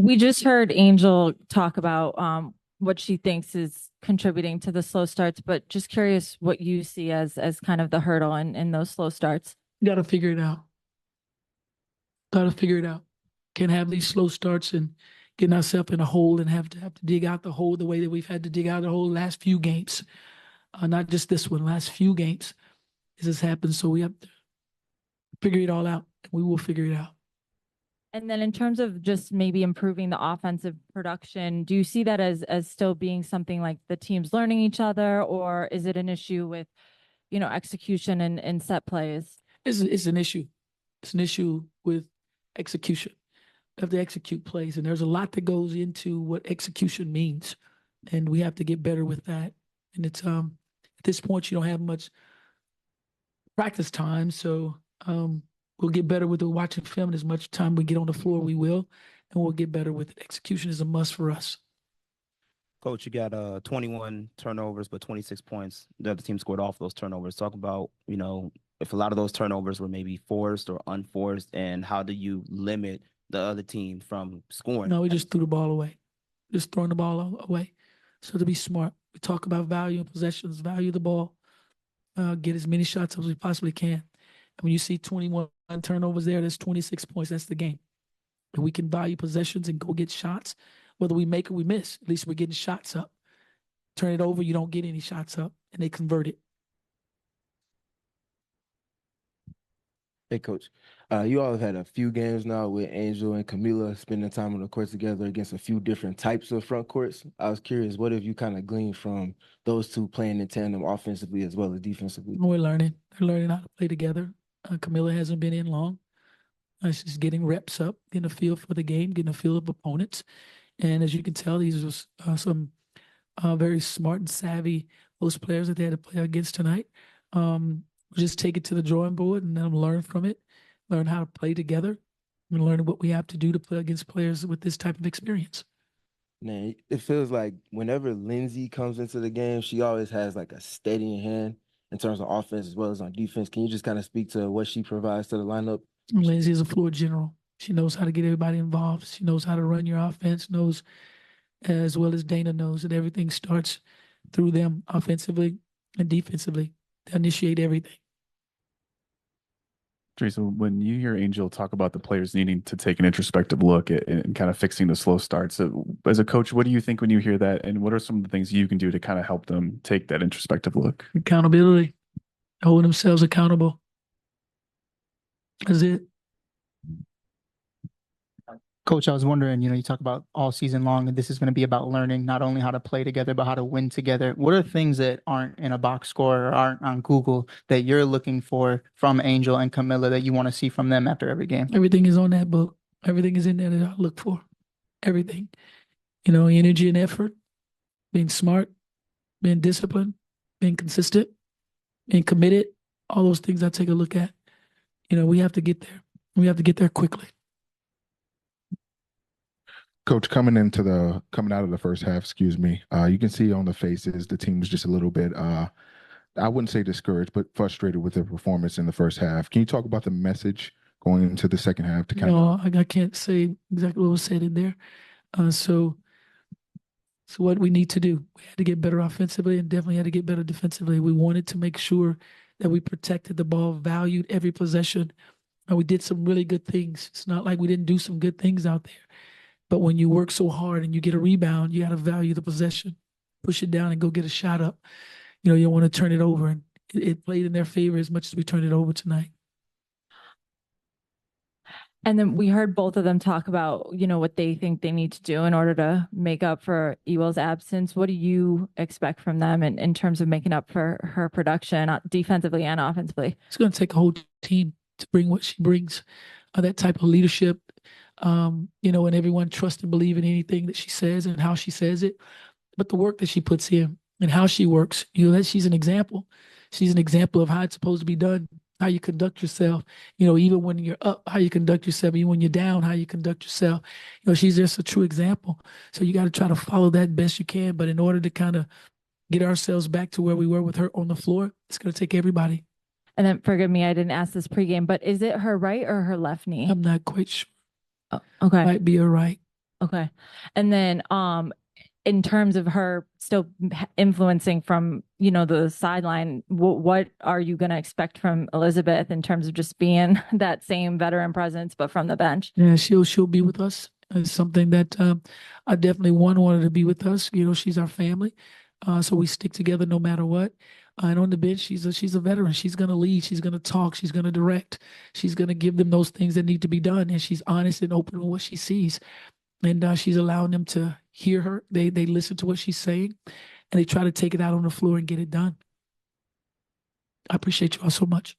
We just heard Angel talk about what she thinks is contributing to the slow starts, but just curious what you see as kind of the hurdle in those slow starts. Got to figure it out. Got to figure it out. Can't have these slow starts and getting ourselves in a hole and have to dig out the hole the way that we've had to dig out the hole the last few games. Not just this one, last few games. This has happened, so we have to figure it all out. And we will figure it out. And then in terms of just maybe improving the offensive production, do you see that as still being something like the teams learning each other, or is it an issue with, execution and set plays? It's an issue. It's an issue with execution. We have to execute plays, and there's a lot that goes into what execution means, and we have to get better with that. And it's at this point you don't have much practice time, so we'll get better with the watching film. And as much time we get on the floor, we will, and we'll get better with it. Execution is a must for us. Coach, you got 21 turnovers, but 26 points. The other team scored off those turnovers. Talk about, if a lot of those turnovers were maybe forced or unforced, and how do you limit the other team from scoring? No, we just threw the ball away. Just throwing the ball away. So to be smart, we talk about value and possessions, value the ball, get as many shots as we possibly can. And when you see 21 turnovers there, that's 26 points. That's the game. And we can value possessions and go get shots. Whether we make or we miss, at least we're getting shots up. Turn it over, you don't get any shots up, and they convert it. Hey, Coach. You all have had a few games now with Angel and Kamilla spending time on the court together against a few different types of front courts. I was curious, what have you kind of gleaned from those two playing in tandem offensively as well as defensively? We're learning. They're learning how to play together. Kamilla hasn't been in long. She's getting reps up, getting a feel for the game, getting a feel of opponents. And as you can tell, these are some very smart and savvy post players that they had to play against tonight. We'll just take it to the drawing board and then learn from it, learn how to play together, and learn what we have to do to play against players with this type of experience. Man, it feels like whenever Lindsay comes into the game, she always has like a steady hand in terms of offense as well as on defense. Can you just kind of speak to what she provides to the lineup? Lindsay is a floor general. She knows how to get everybody involved. She knows how to run your offense, knows as well as Dana knows that everything starts through them offensively and defensively. They initiate everything. Teresa, when you hear Angel talk about the players needing to take an introspective look at and kind of fixing the slow starts, as a coach, what do you think when you hear that? And what are some of the things you can do to kind of help them take that introspective look? Accountability, holding themselves accountable. That's it. Coach, I was wondering, you talk about all season long that this is going to be about learning not only how to play together, but how to win together. What are things that aren't in a box score or aren't on Google that you're looking for from Angel and Kamilla that you want to see from them after every game? Everything is on that book. Everything is in there that I look for. Everything. Energy and effort, being smart, being disciplined, being consistent, being committed. All those things I take a look at. We have to get there. We have to get there quickly. Coach, coming out of the first half, you can see on the faces the team was just a little bit, I wouldn't say discouraged, but frustrated with their performance in the first half. Can you talk about the message going into the second half to kind of? I can't say exactly what was said in there. So what we need to do, we had to get better offensively and definitely had to get better defensively. We wanted to make sure that we protected the ball, valued every possession, and we did some really good things. It's not like we didn't do some good things out there. But when you work so hard and you get a rebound, you got to value the possession, push it down and go get a shot up. You don't want to turn it over. And it played in their favor as much as we turned it over tonight. And then we heard both of them talk about, what they think they need to do in order to make up for Ewell's absence. What do you expect from them in terms of making up for her production defensively and offensively? It's going to take a whole team to bring what she brings, that type of leadership. And everyone trusts and believe in anything that she says and how she says it. But the work that she puts in and how she works, she's an example. She's an example of how it's supposed to be done, how you conduct yourself, even when you're up, how you conduct yourself, even when you're down, how you conduct yourself. She's just a true example. So you got to try to follow that best you can. But in order to kind of get ourselves back to where we were with her on the floor, it's going to take everybody. And then forgive me, I didn't ask this pregame, but is it her right or her left knee? I'm not quite sure. Oh, okay. Might be her right. Okay. And then in terms of her still influencing from, the sideline, what are you going to expect from Elizabeth in terms of just being that same veteran presence, but from the bench? Yeah, she'll be with us. It's something that I definitely want her to be with us. She's our family, so we stick together no matter what. And on the bench, she's a veteran. She's gonna lead. She's gonna talk. She's gonna direct. She's gonna give them those things that need to be done. And she's honest and open with what she sees. And she's allowing them to hear her. They listen to what she's saying, and they try to take it out on the floor and get it done. I appreciate you all so much.